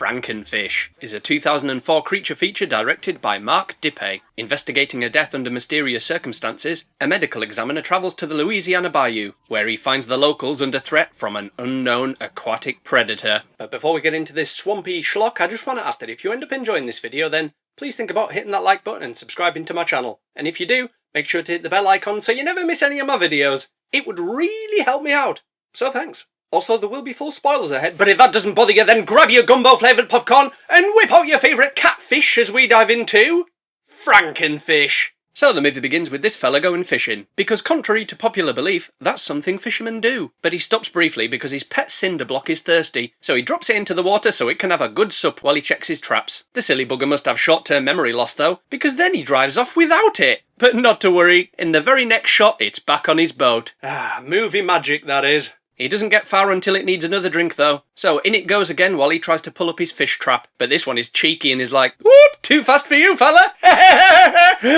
Frankenfish is a 2004 creature feature directed by Mark Dippé. Investigating a death under mysterious circumstances, a medical examiner travels to the Louisiana bayou, where he finds the locals under threat from an unknown aquatic predator. But before we get into this swampy schlock, I just want to ask that if you end up enjoying this video, then please think about hitting that like button and subscribing to my channel. And if you do, make sure to hit the bell icon so you never miss any of my videos. It would really help me out. So thanks. Also, there will be full spoilers ahead, but if that doesn't bother you, then grab your gumbo-flavoured popcorn and whip out your favourite catfish as we dive into Frankenfish. So the movie begins with this fella going fishing, because contrary to popular belief, that's something fishermen do. But he stops briefly because his pet cinder block is thirsty, so he drops it into the water so it can have a good sup while he checks his traps. The silly bugger must have short-term memory loss though, because then he drives off without it. But not to worry, in the very next shot it's back on his boat. Movie magic that is. He doesn't get far until it needs another drink though, so in it goes again while he tries to pull up his fish trap. But this one is cheeky and is like, "Whoop, too fast for you, fella!"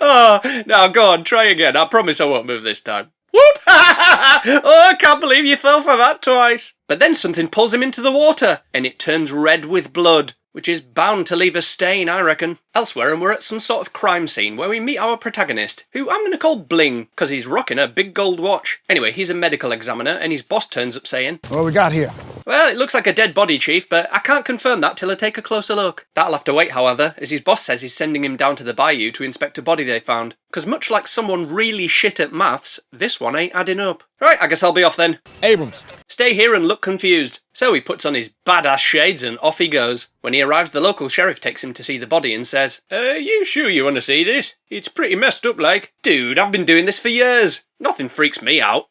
Oh, now go on, try again. I promise I won't move this time. Whoop! Oh, I can't believe you fell for that twice. But then something pulls him into the water, and it turns red with blood, which is bound to leave a stain, I reckon. Elsewhere, and we're at some sort of crime scene where we meet our protagonist, who I'm going to call Bling, because he's rocking a big gold watch. Anyway, he's a medical examiner, and his boss turns up saying, "What we got here?" "Well, it looks like a dead body, Chief, but I can't confirm that till I take a closer look." That'll have to wait, however, as his boss says he's sending him down to the bayou to inspect a body they found. Because much like someone really shit at maths, this one ain't adding up. Right, I guess I'll be off then. Abrams. Stay here and look confused. So he puts on his badass shades and off he goes. When he arrives, the local sheriff takes him to see the body and says, "You sure you want to see this? It's pretty messed up like." "Dude, I've been doing this for years. Nothing freaks me out."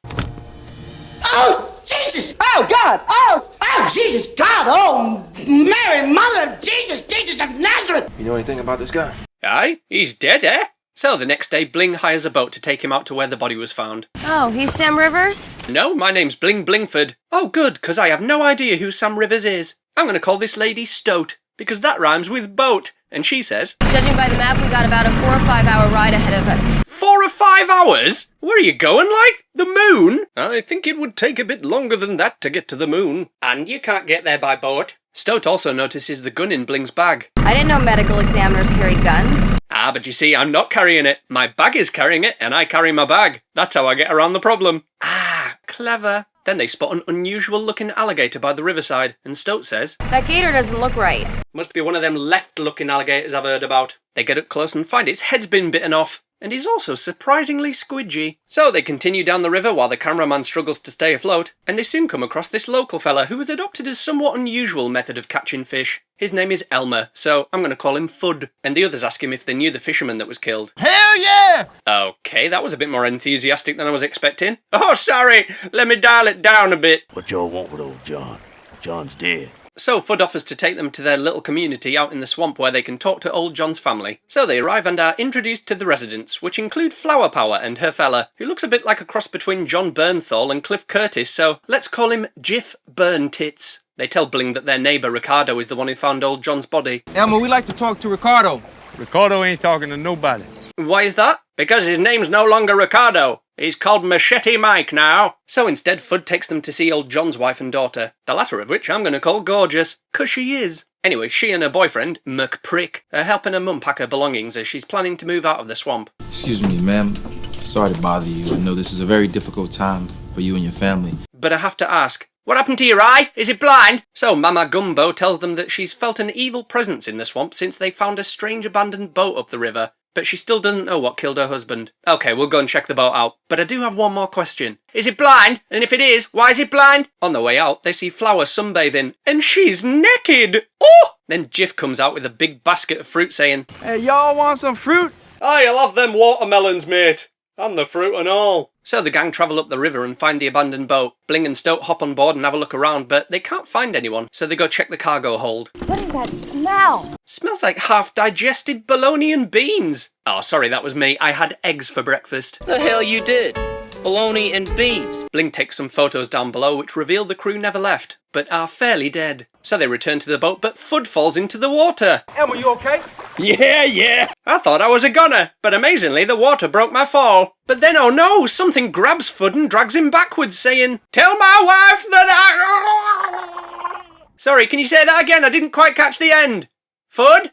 Oh, Jesus! Oh, God! Oh, Jesus, God! Oh, Mary, Mother of Jesus, Jesus of Nazareth! You know anything about this guy? Aye, he's dead, eh? So the next day, Bling hires a boat to take him out to where the body was found. "Oh, you Sam Rivers?" "No, my name's Bling Blingford." "Oh, good, because I have no idea who Sam Rivers is. I'm going to call this lady Stoat, because that rhymes with boat." And she says, "Judging by the map, we got about a 4 or 5 hour ride ahead of us." 4 or 5 hours? Where are you going, like? The moon? I think it would take a bit longer than that to get to the moon. And you can't get there by boat. Stoat also notices the gun in Bling's bag. I didn't know medical examiners carried guns. Ah, but you see, I'm not carrying it. My bag is carrying it, and I carry my bag. That's how I get around the problem. Ah, clever. Then they spot an unusual-looking alligator by the riverside, and Stoat says, "That gator doesn't look right." "Must be one of them left-looking alligators I've heard about." They get up close and find its head's been bitten off, and is also surprisingly squidgy. So they continue down the river while the cameraman struggles to stay afloat, and they soon come across this local fella who has adopted a somewhat unusual method of catching fish. His name is Elmer, so I'm going to call him Fudd, and the others ask him if they knew the fisherman that was killed. Hell yeah! Okay, that was a bit more enthusiastic than I was expecting. "Oh, sorry, let me dial it down a bit." "What y'all want with old John? John's dead." So Fudd offers to take them to their little community out in the swamp where they can talk to old John's family. So they arrive and are introduced to the residents, which include Flower Power and her fella, who looks a bit like a cross between John Bernthal and Cliff Curtis, so let's call him Jiff Burntits. They tell Bling that their neighbour Ricardo is the one who found old John's body. Elmer, we like to talk to Ricardo. Ricardo ain't talking to nobody. Why is that? Because his name's no longer Ricardo. He's called Machete Mike now. So instead, Fudd takes them to see old John's wife and daughter, the latter of which I'm going to call Gorgeous, 'cause she is. Anyway, she and her boyfriend, McPrick, are helping her mum pack her belongings as she's planning to move out of the swamp. Excuse me, ma'am. Sorry to bother you. I know this is a very difficult time for you and your family. But I have to ask, what happened to your eye? Is it blind? So Mama Gumbo tells them that she's felt an evil presence in the swamp since they found a strange abandoned boat up the river. But she still doesn't know what killed her husband. Okay, we'll go and check the boat out. But I do have one more question. Is it blind? And if it is, why is it blind? On the way out, they see Flower sunbathing, and she's naked! Oh! Then Jiff comes out with a big basket of fruit saying, Hey, y'all want some fruit? "I'll have them watermelons, mate. And the fruit and all." So the gang travel up the river and find the abandoned boat. Bling and Stoat hop on board and have a look around, but they can't find anyone, so they go check the cargo hold. What is that smell? Smells like half-digested bologna and beans. Oh, sorry, that was me. I had eggs for breakfast. The hell you did? Bologna and beans. Bling takes some photos down below which reveal the crew never left, but are fairly dead. So they return to the boat, but Fudd falls into the water. Elmer, you okay? Yeah. I thought I was a goner, but amazingly the water broke my fall. But then, oh no, something grabs Fudd and drags him backwards, saying, "Tell my wife that I..." Sorry, can you say that again? I didn't quite catch the end. Fud?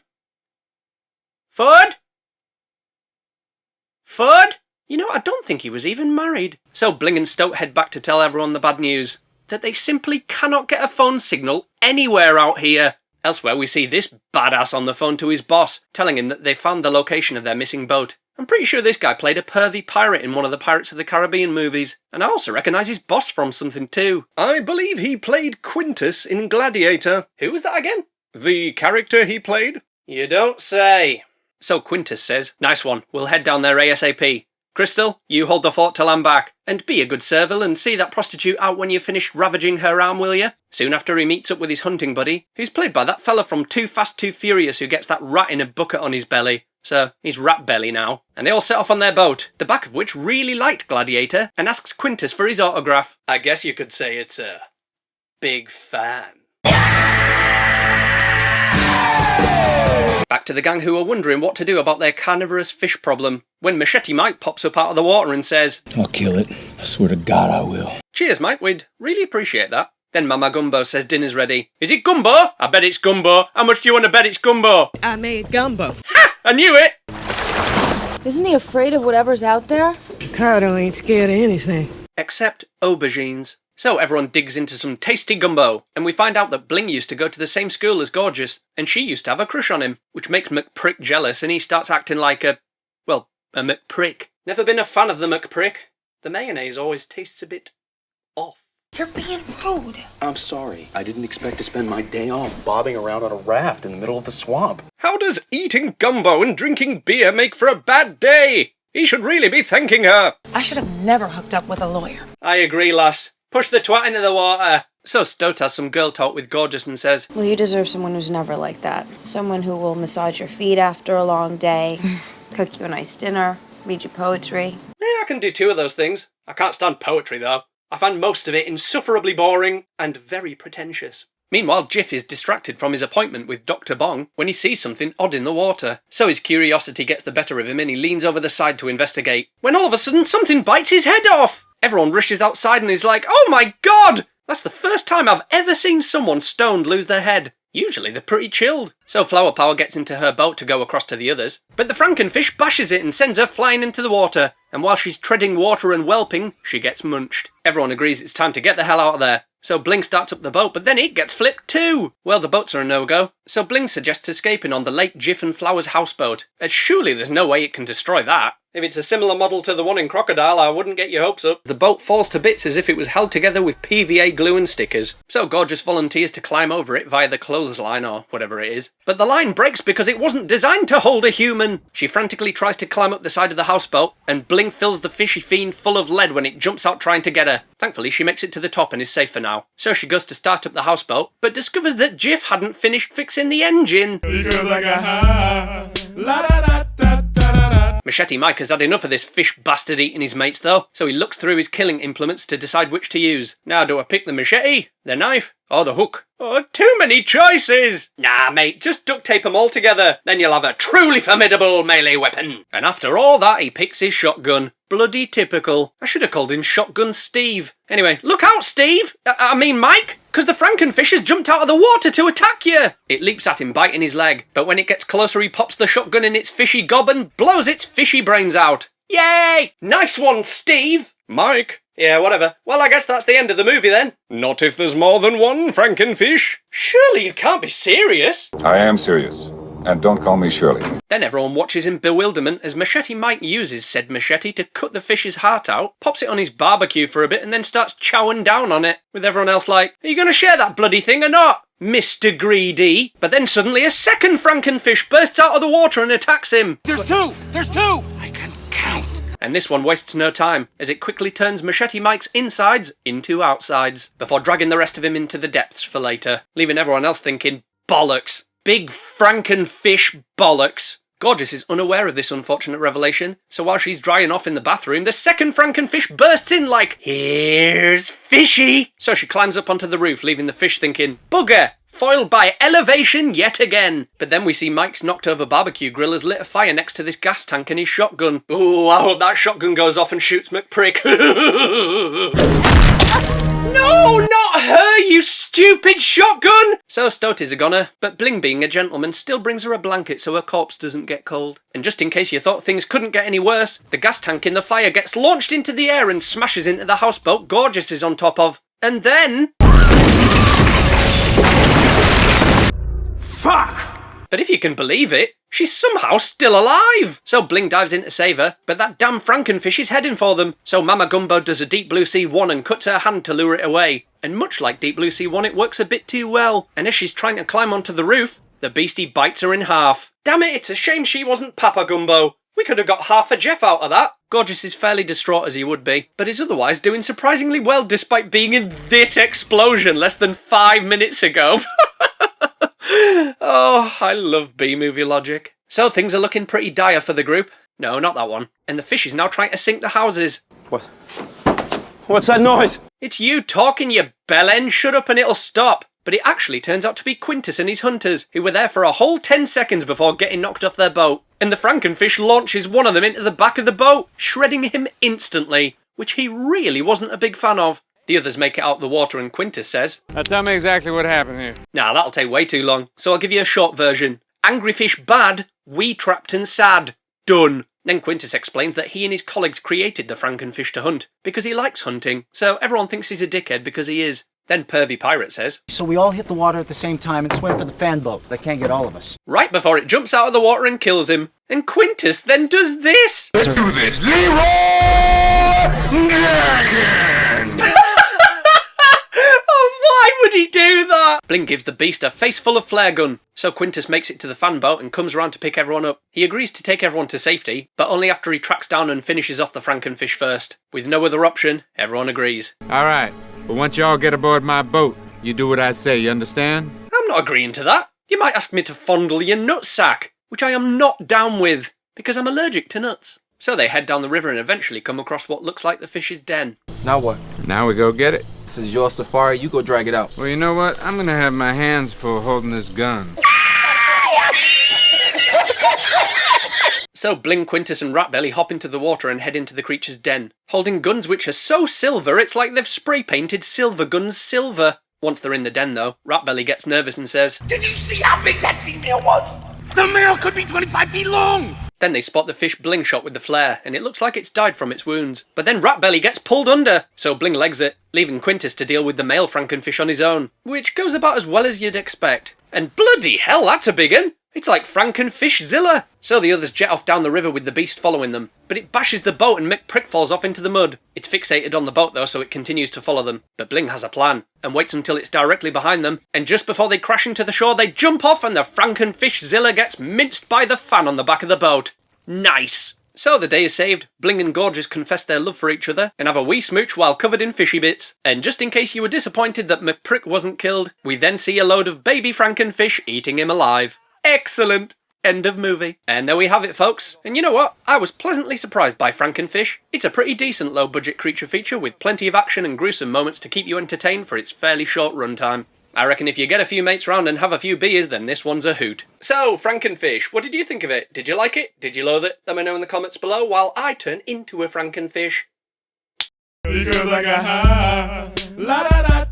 Fud? Fud? You know, I don't think he was even married. So Bling and Stoat head back to tell everyone the bad news. That they simply cannot get a phone signal anywhere out here. Elsewhere we see this badass on the phone to his boss, telling him that they found the location of their missing boat. I'm pretty sure this guy played a pervy pirate in one of the Pirates of the Caribbean movies, and I also recognise his boss from something too. I believe he played Quintus in Gladiator. Who was that again? The character he played? You don't say. So Quintus says, nice one, we'll head down there ASAP. Crystal, you hold the fort till I'm back. And be a good serval and see that prostitute out when you finish ravaging her arm, will you? Soon after he meets up with his hunting buddy, who's played by that fella from Too Fast, Too Furious who gets that rat in a bucket on his belly. So, he's Rat Belly now. And they all set off on their boat, the back of which really liked Gladiator, and asks Quintus for his autograph. I guess you could say it's a big fan. Back to the gang who are wondering what to do about their carnivorous fish problem, when Machete Mike pops up out of the water and says, I'll kill it. I swear to God I will. Cheers, Mike, we'd really appreciate that. Then Mama Gumbo says dinner's ready. Is it gumbo? I bet it's gumbo. How much do you want to bet it's gumbo? I made gumbo. Ha! I knew it! Isn't he afraid of whatever's out there? Cardo ain't scared of anything. Except aubergines. So everyone digs into some tasty gumbo, and we find out that Bling used to go to the same school as Gorgeous, and she used to have a crush on him, which makes McPrick jealous, and he starts acting like a McPrick. Never been a fan of the McPrick. The mayonnaise always tastes a bit off. You're being rude. I'm sorry. I didn't expect to spend my day off bobbing around on a raft in the middle of the swamp. How does eating gumbo and drinking beer make for a bad day? He should really be thanking her. I should have never hooked up with a lawyer. I agree, lass. Push the twat into the water. So Stoat has some girl talk with Gorgeous and says, Well, you deserve someone who's never like that. Someone who will massage your feet after a long day, cook you a nice dinner, read you poetry. Yeah, I can do two of those things. I can't stand poetry, though. I find most of it insufferably boring and very pretentious. Meanwhile, Jiff is distracted from his appointment with Dr. Bong when he sees something odd in the water. So his curiosity gets the better of him and he leans over the side to investigate, when all of a sudden something bites his head off! Everyone rushes outside and is like, oh my god! That's the first time I've ever seen someone stoned lose their head. Usually they're pretty chilled. So Flower Power gets into her boat to go across to the others, but the Frankenfish bashes it and sends her flying into the water, and while she's treading water and whelping, she gets munched. Everyone agrees it's time to get the hell out of there. So Bling starts up the boat, but then it gets flipped too! Well, the boats are a no-go, so Bling suggests escaping on the late Jiff and Flower's houseboat, as surely there's no way it can destroy that. If it's a similar model to the one in Crocodile, I wouldn't get your hopes up. The boat falls to bits as if it was held together with PVA glue and stickers, so Gorgeous volunteers to climb over it via the clothesline or whatever it is. But the line breaks because it wasn't designed to hold a human! She frantically tries to climb up the side of the houseboat, and Bling fills the fishy fiend full of lead when it jumps out trying to get her. Thankfully, she makes it to the top and is safe for now. So she goes to start up the houseboat, but discovers that Jiff hadn't finished fixing the engine. Machete Mike has had enough of this fish bastard eating his mates though, so he looks through his killing implements to decide which to use. Now, do I pick the machete, the knife, or the hook? Oh, too many choices! Nah, mate, just duct tape them all together, then you'll have a truly formidable melee weapon. And after all that, he picks his shotgun. Bloody typical. I should have called him Shotgun Steve. Anyway, look out, Steve! I mean Mike! Because the Frankenfish has jumped out of the water to attack you! It leaps at him, biting his leg, but when it gets closer he pops the shotgun in its fishy gob and blows its fishy brains out. Yay! Nice one, Steve! Mike? Yeah, whatever. Well, I guess that's the end of the movie then. Not if there's more than one Frankenfish. Surely you can't be serious. I am serious. And don't call me Shirley. Then everyone watches in bewilderment as Machete Mike uses said machete to cut the fish's heart out, pops it on his barbecue for a bit and then starts chowing down on it, with everyone else like, are you going to share that bloody thing or not, Mr. Greedy? But then suddenly a second Frankenfish bursts out of the water and attacks him. There's two! There's two! I can count. And this one wastes no time, as it quickly turns Machete Mike's insides into outsides, before dragging the rest of him into the depths for later, leaving everyone else thinking, bollocks. Big Frankenfish bollocks. Gorgeous is unaware of this unfortunate revelation, so while she's drying off in the bathroom, the second Frankenfish bursts in like, here's fishy! So she climbs up onto the roof, leaving the fish thinking, bugger! Foiled by elevation yet again. But then we see Mike's knocked over barbecue grill has lit a fire next to this gas tank and his shotgun. Ooh, I hope that shotgun goes off and shoots McPrick. No, not her, you stupid shotgun! So Stoty's a goner, but Bling, being a gentleman, still brings her a blanket so her corpse doesn't get cold. And just in case you thought things couldn't get any worse, the gas tank in the fire gets launched into the air and smashes into the houseboat Gorgeous is on top of. And then... Fuck! But if you can believe it, she's somehow still alive! So Bling dives in to save her, but that damn Frankenfish is heading for them. So Mama Gumbo does a Deep Blue Sea 1 and cuts her hand to lure it away. And much like Deep Blue Sea 1, it works a bit too well. And as she's trying to climb onto the roof, the beastie bites her in half. Damn it, it's a shame she wasn't Papa Gumbo. We could have got half a Jeff out of that. Gorgeous is fairly distraught as he would be, but is otherwise doing surprisingly well despite being in this explosion less than 5 minutes ago. Oh, I love B-movie logic. So things are looking pretty dire for the group. No, not that one. And the fish is now trying to sink the houses. What? What's that noise? It's you talking, you bellend. Shut up and it'll stop. But it actually turns out to be Quintus and his hunters, who were there for a whole 10 seconds before getting knocked off their boat. And the Frankenfish launches one of them into the back of the boat, shredding him instantly, which he really wasn't a big fan of. The others make it out the water and Quintus says, Now tell me exactly what happened here. Nah, that'll take way too long, so I'll give you a short version. Angry fish bad, we trapped and sad. Done. Then Quintus explains that he and his colleagues created the Frankenfish to hunt, because he likes hunting, so everyone thinks he's a dickhead because he is. Then Pervy Pirate says, So we all hit the water at the same time and swim for the fan boat. They can't get all of us. Right before it jumps out of the water and kills him. And Quintus then does this. Let's do this. Leroy Dragon! Oh, why would he do that? Bling gives the beast a face full of flare gun. So Quintus makes it to the fan boat and comes around to pick everyone up. He agrees to take everyone to safety, but only after he tracks down and finishes off the Frankenfish first. With no other option, everyone agrees. All right, but once y'all get aboard my boat, you do what I say, you understand? I'm not agreeing to that. You might ask me to fondle your nutsack, which I am not down with, because I'm allergic to nuts. So they head down the river and eventually come across what looks like the fish's den. Now what? Now we go get it. This is your safari. You go drag it out. Well, you know what? I'm gonna have my hands full holding this gun. So Bling, Quintus and Ratbelly hop into the water and head into the creature's den, holding guns which are so silver it's like they've spray-painted silver guns silver. Once they're in the den though, Ratbelly gets nervous and says, Did you see how big that female was? The male could be 25 feet long! Then they spot the fish Bling shot with the flare, and it looks like it's died from its wounds. But then Ratbelly gets pulled under, so Bling legs it, leaving Quintus to deal with the male Frankenfish on his own, which goes about as well as you'd expect. And bloody hell, that's a big un! It's like Frankenfish-zilla! So the others jet off down the river with the beast following them, but it bashes the boat and McPrick falls off into the mud. It's fixated on the boat though, so it continues to follow them. But Bling has a plan, and waits until it's directly behind them, and just before they crash into the shore they jump off and the Frankenfish-zilla gets minced by the fan on the back of the boat. Nice! So the day is saved, Bling and Gorgeous confess their love for each other, and have a wee smooch while covered in fishy bits. And just in case you were disappointed that McPrick wasn't killed, we then see a load of baby Frankenfish eating him alive. Excellent! End of movie. And there we have it, folks. And you know what? I was pleasantly surprised by Frankenfish. It's a pretty decent low-budget creature feature with plenty of action and gruesome moments to keep you entertained for its fairly short runtime. I reckon if you get a few mates round and have a few beers, then this one's a hoot. So, Frankenfish, what did you think of it? Did you like it? Did you loathe it? Let me know in the comments below while I turn into a Frankenfish. Because I got high. La da da